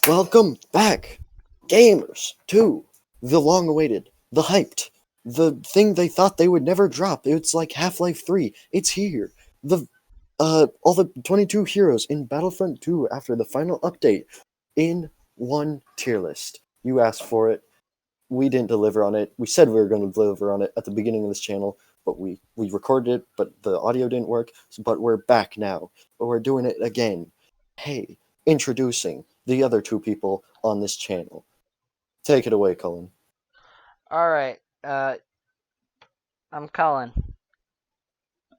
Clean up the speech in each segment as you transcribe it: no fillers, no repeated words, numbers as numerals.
Welcome back, gamers, to the long-awaited, the hyped, the thing they thought they would never drop. It's like Half-Life 3. It's here. The all the 22 heroes in Battlefront 2 after the final update in one tier list. You asked for it. We didn't deliver on it. We said we were going to deliver on it at the beginning of this channel, but we recorded it, but the audio didn't work. But we're back now. But we're doing it again. Hey, introducing the other two people on this channel. Take it away, Cullen. Alright, I'm Colin.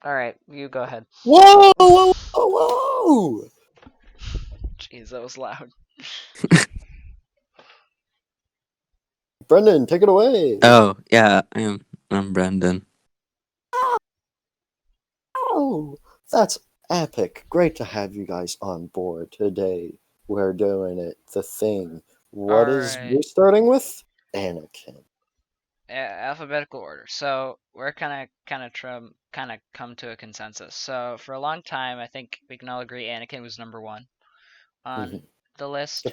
Alright, you go ahead. Whoa, whoa, whoa, whoa! Jeez, that was loud. Brendan, take it away. Oh, yeah, I'm Brendan. Oh, that's epic. Great to have you guys on board today. We're doing it. The thing. What is Alright. we're starting with? Anakin. Alphabetical order. So we're kind of come to a consensus. So for a long time, I think we can all agree Anakin was number one on the list,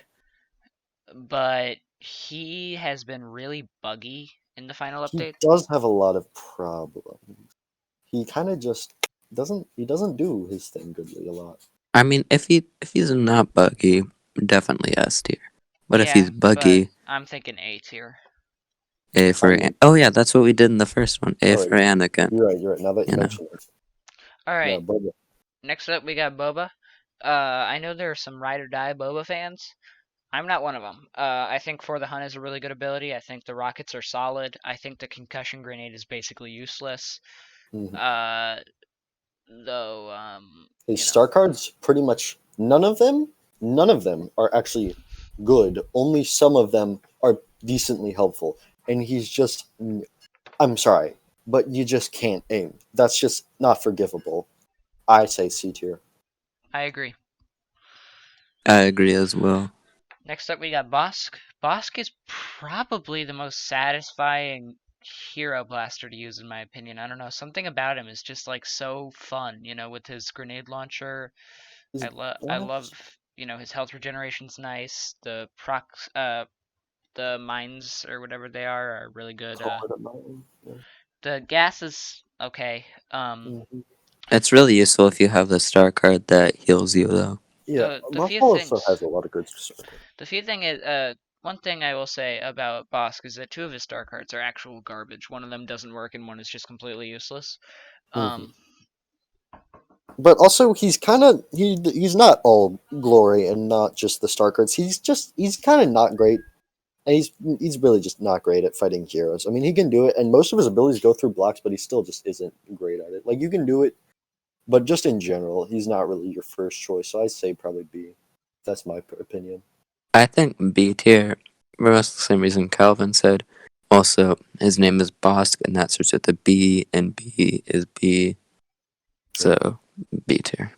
but he has been really buggy in the final He update. does have a lot of problems. He kind of just doesn't. He doesn't do his thing goodly a lot. I mean, if he's not buggy, definitely S tier. But if he's buggy, I'm thinking A tier. A for oh yeah, that's what we did in the first one. A for Anakin. You're right. Now that you mention it. Alright. Next up, we got Boba. I know there are some ride or die Boba fans. I'm not one of them. I think For the Hunt is a really good ability. I think the rockets are solid. I think the concussion grenade is basically useless. His star cards, pretty much none of them are actually good. Only some of them are decently helpful. And he's just, I'm sorry, but you just can't aim. That's just not forgivable. I say C tier. I agree. I agree as well. Next up, we got Bosk. Bosk is probably the most satisfying hero blaster to use, in my opinion. I don't know. Something about him is just like so fun, with his grenade launcher. I love, his health regeneration's nice. The procs, the mines or whatever they are really good. The gas is okay. It's really useful if you have the star card that heals you, though. Yeah, also has a lot of good star cards. The few thing is, one thing I will say about Bosk is that two of his star cards are actual garbage. One of them doesn't work, and one is just completely useless. But also, he's kind of he's not all glory and not just the star cards. He's kind of not great. And he's really just not great at fighting heroes. I mean, he can do it, and most of his abilities go through blocks, but he still just isn't great at it. Like, you can do it, but just in general, he's not really your first choice. So I'd say probably B. That's my opinion. I think B tier, for the same reason Calvin said. Also, his name is Bosk, and that starts with a B, and B is B. So, B tier.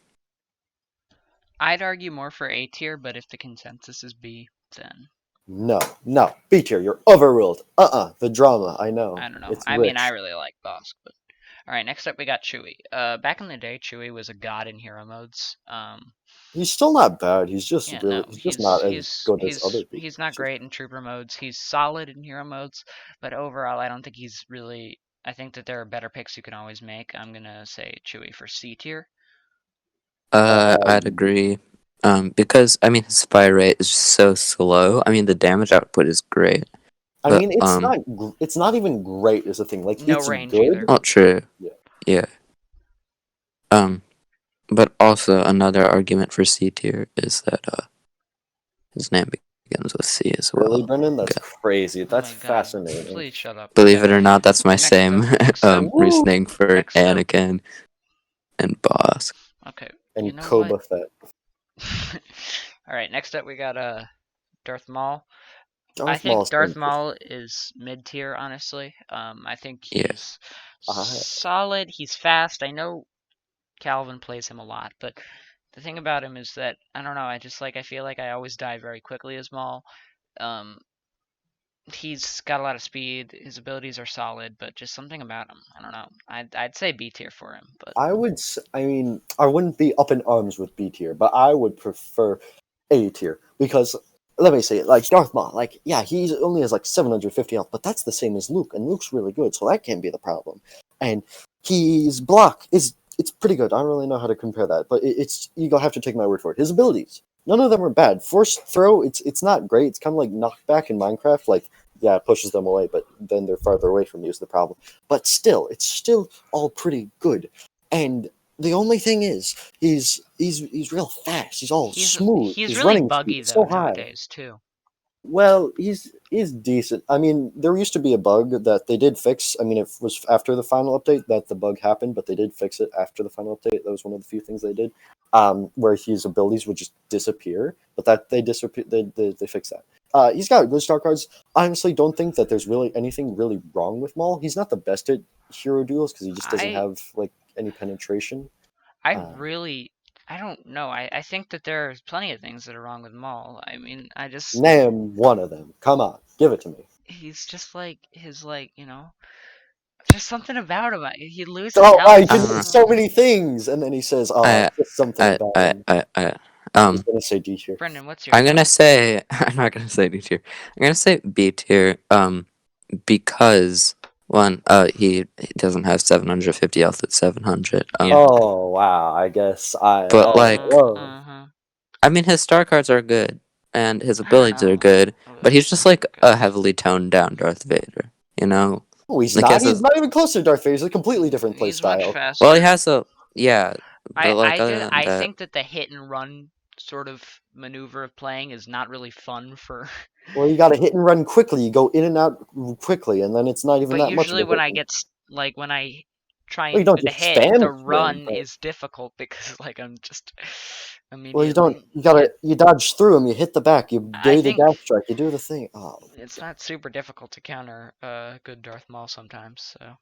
I'd argue more for A tier, but if the consensus is B, then... No. B tier, you're overruled. The drama, I know. I don't know. I mean, I really like Bosk, but... Alright, next up we got Chewie. Back in the day, Chewie was a god in hero modes. He's still not bad. He's just he's just not as good as other people. He's not great in trooper modes. He's solid in hero modes, but overall, I don't think he's really... I think that there are better picks you can always make. I'm gonna say Chewie for C tier. I'd agree. Because I mean his fire rate is so slow. I mean the damage output is great. I mean it's not even great is the thing. Like no it's range good. either. Not true. Yeah. But also another argument for C tier is that his name begins with C as well. Really, Brendan? That's crazy. That's fascinating. Please shut up. Believe it or not, that's my same reasoning for Anakin and Bosk. Okay. And Boba Fett. Alright, next up we got Darth Maul. I think Darth Maul is mid tier, honestly. I think he's solid. He's fast. I know Calvin plays him a lot, but the thing about him is that I don't know. I feel like I always die very quickly as Maul. He's got a lot of speed. His abilities are solid, but just something about him. I don't know. I'd say B tier for him, but I wouldn't be up in arms with B tier, but I would prefer A tier because let me see, like Darth Maul, like yeah, he only has like 750 health, but that's the same as Luke, and Luke's really good, so that can't be the problem. And his block is it's pretty good. I don't really know how to compare that, but it's you'll have to take my word for it. His abilities, none of them are bad. Force throw, it's not great. It's kind of like knockback in Minecraft, like yeah, it pushes them away, but then they're farther away from you is the problem. But still, it's still all pretty good. And the only thing is, he's real fast. He's all smooth. He's His really running buggy speed is though so high. nowadays too. Well, he's decent. I mean, there used to be a bug that they did fix. I mean, it was after the final update that the bug happened, but they did fix it after the final update. That was one of the few things they did, where his abilities would just disappear. But that they disappear. They fixed that. He's got good star cards. I honestly don't think that there's really anything really wrong with Maul. He's not the best at hero duels because he just doesn't have like any penetration. I don't know. I think that there's plenty of things that are wrong with Maul. I mean, I just Name one of them. Come on, give it to me. he's just like there's something about him. He loses Oh, health. I can do so many things, and then he says, "Oh, just something about him." He's gonna say D tier. Brendan, what's your? I'm gonna say I'm not gonna say D tier. I'm gonna say B tier. Because one, he doesn't have 750 health at 700. Oh wow, I guess I. But, Oh, like, whoa. I mean, his star cards are good and his abilities are good, but he's just like a heavily toned down Darth Vader. You know? Oh, he's Like, not. has He's a- not even close to Darth Vader. He's a completely different He's much playstyle. faster. Well, he has a but like other than I that, think that the hit and run sort of maneuver of playing is not really fun for. Well, you got to hit and run quickly. You go in and out quickly, and then it's not even But that much. usually Of a when hit. I get like when I try Well, you and don't do the just hit, spam the sprint, run but- is difficult because like I'm just immediately. Well, you don't. You gotta. You dodge through him. You hit the back. You do the dash strike. You do the thing. Oh, it's not super difficult to counter good Darth Maul sometimes. So.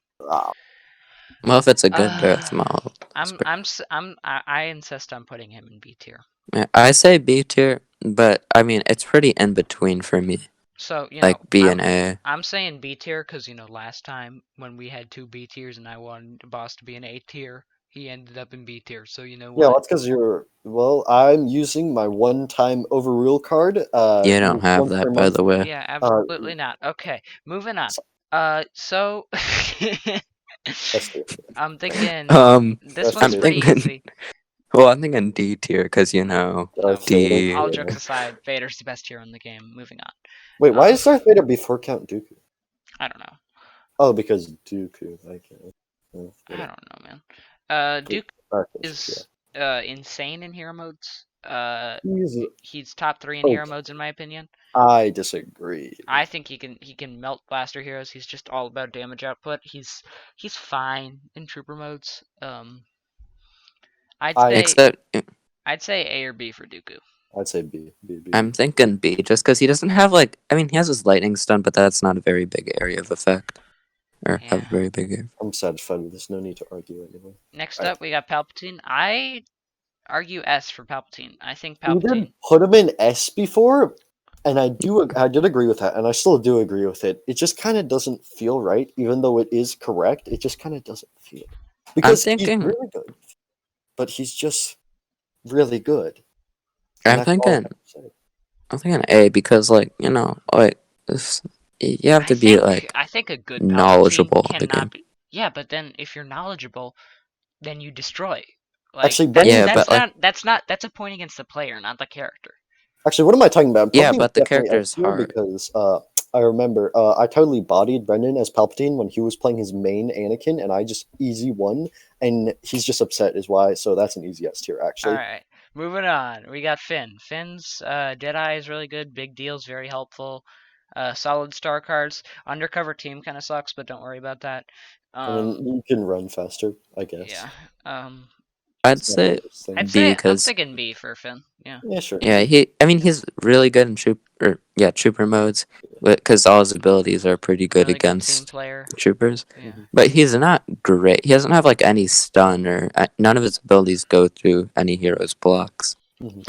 well, if it's a good Darth Maul, I insist on putting him in B tier. yeah, I say B tier, but I mean it's pretty in between for me. So like B and A. I'm saying B tier because last time when we had two B tiers and I wanted the boss to be an A tier, he ended up in B tier. So you know what? Yeah, that's because you're. Well, I'm using my one-time overrule card. You don't have once per that, by month. the way. Yeah, absolutely not. Okay, moving on. So I'm thinking this one's pretty easy. Well, I'm thinking D tier because D. All jokes aside, Vader's the best hero in the game. Moving on. Wait, why is Darth Vader before Count Dooku? I don't know. Oh, because Dooku. I can't. I don't know, man. Dooku is insane in hero modes. He's top 3 in hero modes in my opinion. I disagree. I think he can melt blaster heroes. He's just all about damage output. He's fine in trooper modes. I'd say A or B for Dooku. I'd say B. I'm thinking B, just because he doesn't have he has his lightning stun, but that's not a very big area of effect, or have a very big area. I'm satisfied with this. No need to argue anymore. Next up, we got Palpatine. I argue S for Palpatine. I think Palpatine. We did put him in S before, and I did agree with that, and I still do agree with it. It just kind of doesn't feel right, even though it is correct. It just kind of doesn't feel because he's really good, but he's just really good. I'm thinking A because you have to be I think a good knowledgeable Palpatine cannot be. Yeah, but then if you're knowledgeable, then you destroy. Actually, that's a point against the player, not the character. Actually, what am I talking about? Yeah, but the character is hard. Because I remember I totally bodied Brendan as Palpatine when he was playing his main Anakin, and I just easy won, and he's just upset is why. So that's an easy S tier, actually. All right, moving on. We got Finn. Finn's Deadeye is really good. Big Deal's very helpful. Solid star cards. Undercover team kind of sucks, but don't worry about that. I mean, you can run faster, I guess. Yeah. I'd say B because I'm thinking B for Finn. Yeah. Yeah, sure. Yeah, he's really good in trooper modes, because all his abilities are pretty good really against good troopers. Yeah. But he's not great. He doesn't have any stun or none of his abilities go through any hero's blocks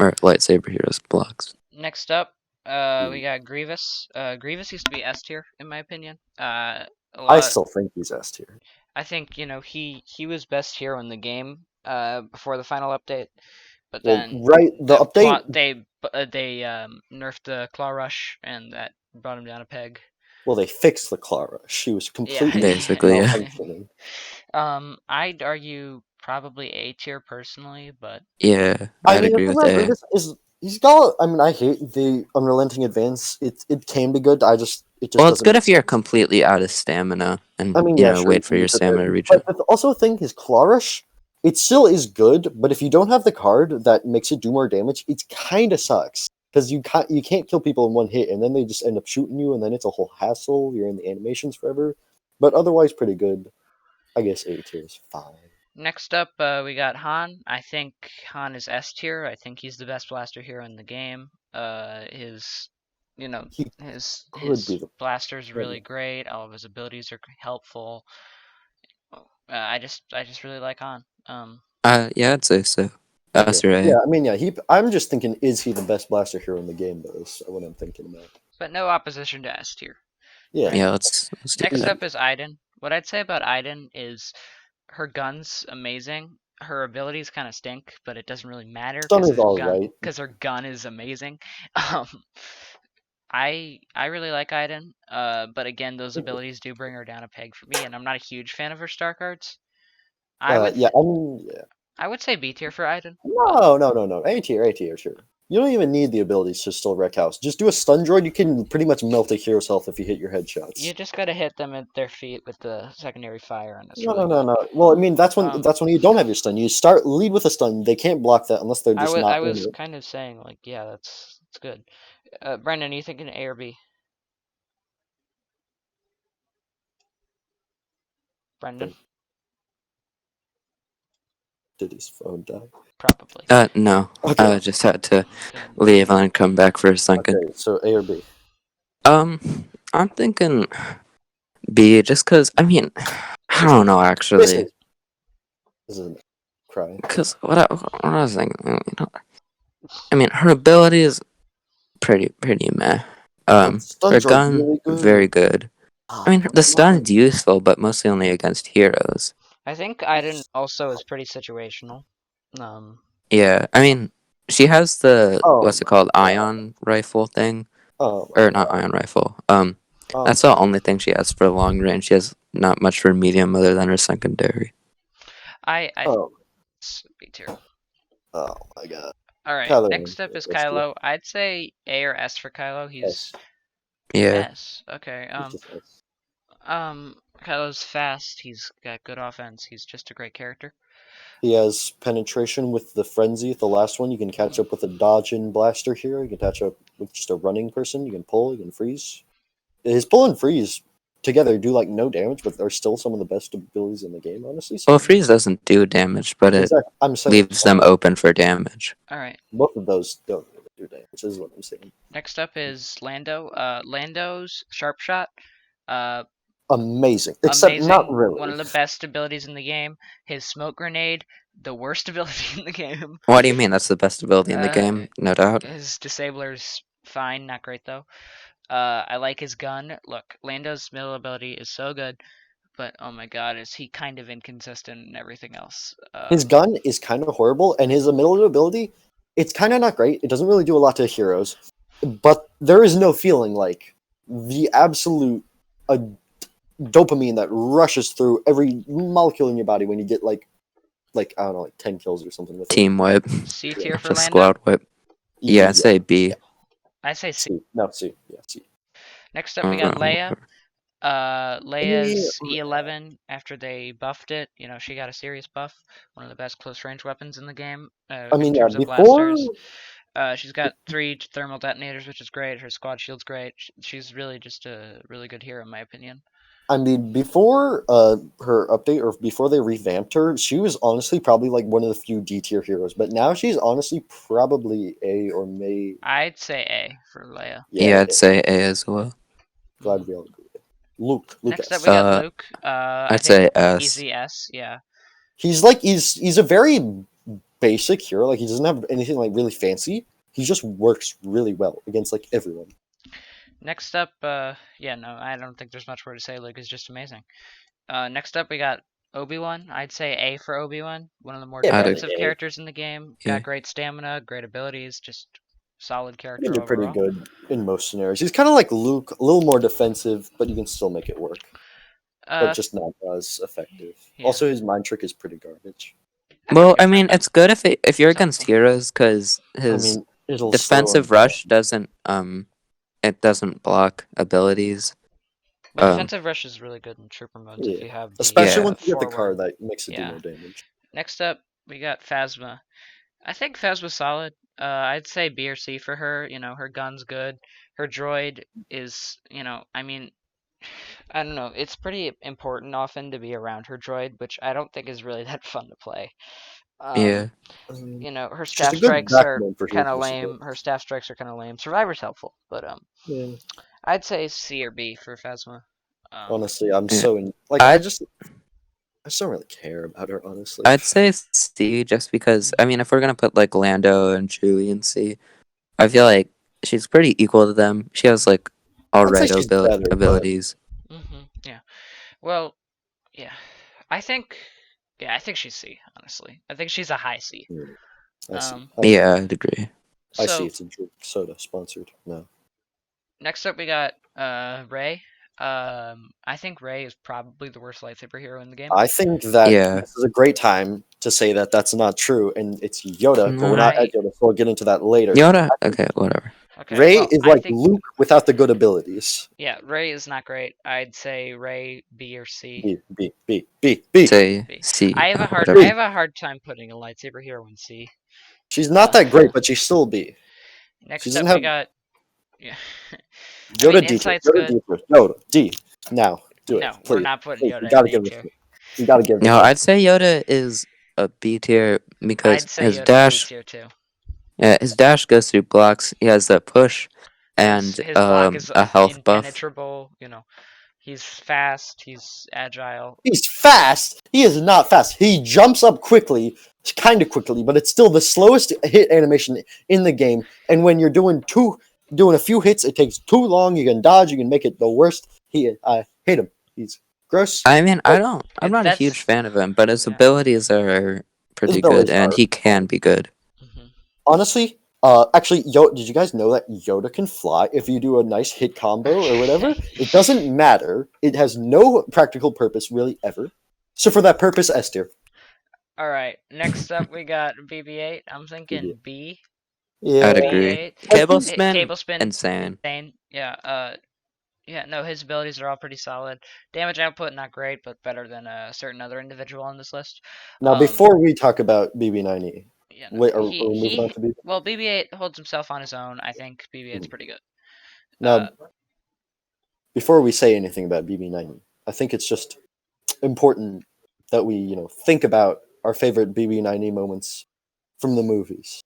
or lightsaber hero's blocks. Next up, we got Grievous. Grievous used to be S tier in my opinion. I still think he's S tier. I think he was best hero in the game before the final update, but then the update they they nerfed the claw rush, and that brought him down a peg. Well, they fixed the Clara. She was completely Basically, yeah. malfunctioning. I'd argue probably A tier personally, but Yeah, I I'd mean, agree for with the record, A. he's got. I mean, I hate the unrelenting advance. It can be good. It just Well, it's doesn't. good if you're completely out of stamina and I mean, yeah, sure. wait You for can your use it there. stamina to regen. But the also thing is Clarish, it still is good, but if you don't have the card that makes it do more damage, it kind of sucks because you can't kill people in one hit, and then they just end up shooting you, and then it's a whole hassle. You're in the animations forever, but otherwise pretty good. I guess A tier is fine. next up we got Han. I think Han is S tier. I think he's the best blaster hero in the game. His you know He could be his the blaster's really better. great. All of his abilities are helpful. I just really like Han. Yeah, I'd say so. Yeah, That's right. yeah. I mean, yeah. I'm just thinking, is he the best blaster hero in the game? Though, is what I'm thinking about. But no opposition to S tier. Yeah, Right. Yeah, let's do Next that. up is Aiden. What I'd say about Aiden is her gun's amazing. Her abilities kind of stink, but it doesn't really matter Stun is all right. because her gun is amazing. Um, I really like Aiden, but again, those abilities do bring her down a peg for me, and I'm not a huge fan of her star cards. I would Yeah. I mean, yeah. I would say B tier for Aiden. No. A tier, sure. You don't even need the abilities to still wreck house. Just do a stun droid. You can pretty much melt a hero's health if you hit your headshots. You just gotta hit them at their feet with the secondary fire, and it's No, really no, no, good. no. Well, I mean, that's when Um, you don't have your stun. You lead with a stun. They can't block that unless they're just not I in was it. kind of saying like, yeah, that's good. Brendan, are you thinking A or B? Brendan, Did his phone die? probably. No. Okay. I just had to Then leave and come back for a second. Okay. So A or B. I'm thinking B, just cause I mean, I don't know actually, This is a cry. cause what I was thinking, I mean, her ability is pretty meh. But Her stuns are gun really good. very good. I mean, Oh, the stun's useful, but mostly only against heroes. I think Aiden also is pretty situational. Yeah, I mean, she has the oh what's it my called, god. ion rifle thing, Oh my or god. not ion rifle. Oh, That's the only thing she has for long range. She has not much for medium other than her secondary. I oh, it's B tier. oh my god. All right, Kylo next Ren, up is let's do it. Kylo. I'd say A or S for Kylo. He's S. Yeah, S. Okay. It's just S. Kylo's fast. He's got good offense. He's just a great character. He has penetration with the frenzy. The last one, you can catch up with a dodge and blaster here. You can catch up with just a running person. You can pull. You can freeze. His pull and freeze together do like no damage, but they're still some of the best abilities in the game, honestly. So well, freeze doesn't do damage, but it exactly, I'm saying leaves them open for damage. All right. both of those don't really do damage. Is what I'm saying. Next up is Lando. Lando's sharp shot. Amazing, except Amazing. not really. One of the best abilities in the game. His smoke grenade, the worst ability in the game. What do you mean? That's the best ability in the game, no doubt. His disabler's fine, not great though. I like his gun. Look, Lando's middle ability is so good, but oh my god, is he kind of inconsistent in everything else. His gun is kind of horrible, and his middle ability, it's kind of not great. It doesn't really do a lot to heroes, but there is no feeling like the absolute dopamine that rushes through every molecule in your body when you get like I don't know, like 10 kills or something with it. Team wipe, C tier for just Lando. squad wipe. Yeah, I'd say B. Yeah. I say C. C. No, C. Yeah, C. Next up we got Leia. Leia's Yeah. E11 after they buffed it. You know, she got a serious buff. One of the best close range weapons in the game. I mean, in yeah, terms of before blasters. She's got 3 thermal detonators, which is great. Her squad shield's great. She's really just a really good hero in my opinion. I mean, before her update or before they revamped her, she was honestly probably like one of the few D tier heroes. But now she's honestly probably A or may. I'd say A for Leia. Yeah, I'd say A as well. Glad we all agree. Luke. Next up S. we got Luke. I I'd think say S. easy S. Yeah. He's a very basic hero. Like he doesn't have anything like really fancy. He just works really well against like everyone. Next up, yeah, no, I don't think there's much more to say. Luke is just amazing. Next up we got Obi-Wan. I'd say A for Obi-Wan. One of the more Yeah, defensive A. characters in the game. Yeah. Got great stamina, great abilities, just solid He character can do pretty overall. good in most scenarios. He's kind of like Luke, a little more defensive, but you can still make it work. But Uh, just not as effective. yeah. Also, his mind trick is pretty garbage. Well, I mean, it's good if you're against Something. heroes because I his mean, it'll slow him defensive down. rush doesn't it doesn't block abilities. But defensive rush is really good in trooper modes if Yeah. you have the Especially Yeah. once you get the forward. card that makes it do Yeah. more damage. Next up, we got Phasma. I think Phasma's solid. I'd say B or C for her. You know, her gun's good. Her droid is, I mean, I don't know. It's pretty important often to be around her droid, which I don't think is really that fun to play. Yeah. Her She's staff a good strikes are backbone for kind of heroes. lame. Her staff strikes are kind of lame. Survivor's helpful, but Yeah. I'd say C or B for Phasma. Honestly, I'm Yeah. so like I just don't really care about her. Honestly, I'd say C just because I mean if we're gonna put like Lando and Chewie in C, I feel like she's pretty equal to them. She has like I'd say alright she's better, but abilities. Yeah. Well, yeah. I think she's C, honestly. I think she's a high C. I see. Yeah, I'd agree. I see. So It's a drink soda sponsored. No, next up we got Rey. I think Rey is probably the worst lightsaber hero in the game. I think that Yeah. this is a great time to say that that's not true, and it's Yoda. But we're not at Yoda, so we'll get into that later. Yoda. Okay, whatever. Okay, Rey well, is I like think, Luke without the good abilities. yeah, Rey is not great. I'd say Rey B or C. B. Say B. C. I have a hard Whatever. time putting a lightsaber hero in C. She's not that great, but she's still B. She Next doesn't up have we got I Yoda mean, D tier. Insight's Yoda good. D tier. Yoda D. Now do No, it, we're please. not putting Please. Yoda You gotta in A give this. tier. You gotta give this. No, I'd say Yoda is a B tier because I'd say his Yoda's dash. B tier too. Yeah, his dash goes through blocks. He has that push and His block is a health buff. impenetrable. He's fast. He's agile. He's fast. He is not fast. He jumps up quickly, kind of quickly, but it's still the slowest hit animation in the game. And when you're doing a few hits, it takes too long. You can dodge. You can make it the worst. I hate him. He's gross. I mean, I'm not a That's- huge fan of him, but his yeah. abilities are pretty good, abilities and are- he can be good. Mhm. Honestly, actually, did you guys know that Yoda can fly if you do a nice hit combo or whatever? It doesn't matter. It has no practical purpose really ever. So for that purpose, S tier. All right. Next up, we got BB-8. I'm thinking B. Yeah, I'd agree. BB-8. Cable Hey, spin, Cable spin. insane. Yeah. Yeah. No, his abilities are all pretty solid. Damage output not great, but better than a certain other individual on this list. Now, before we talk about BB-9E, Yeah. wait, are we moving on to BB? Well, BB-8 holds himself on his own. I think BB-8's pretty good. Now, before we say anything about BB-9E, I think it's just important that we, think about our favorite BB-9E moments from the movies.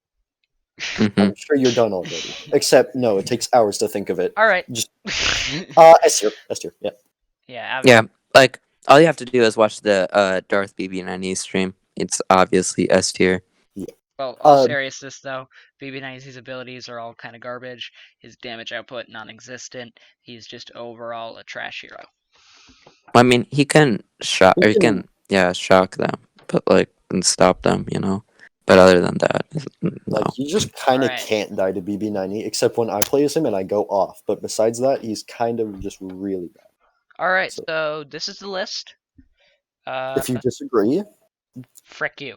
Mhm. I'm sure you're done already. Except, no, it takes hours to think of it. All right. Just S tier, yeah. Yeah. Like all you have to do is watch the Darth BB-9E stream. It's obviously S tier. Well, all seriousness though, BB-9's abilities are all kind of garbage. His damage output non-existent. He's just overall a trash hero. I mean, he can shock, or he can shock them, but and stop them, But other than that, no. Like, you just kind of Alright. can't die to BB-9E, except when I play as him and I go off. But besides that, he's kind of just really bad. All right, so this is the list. If you disagree, Frick you.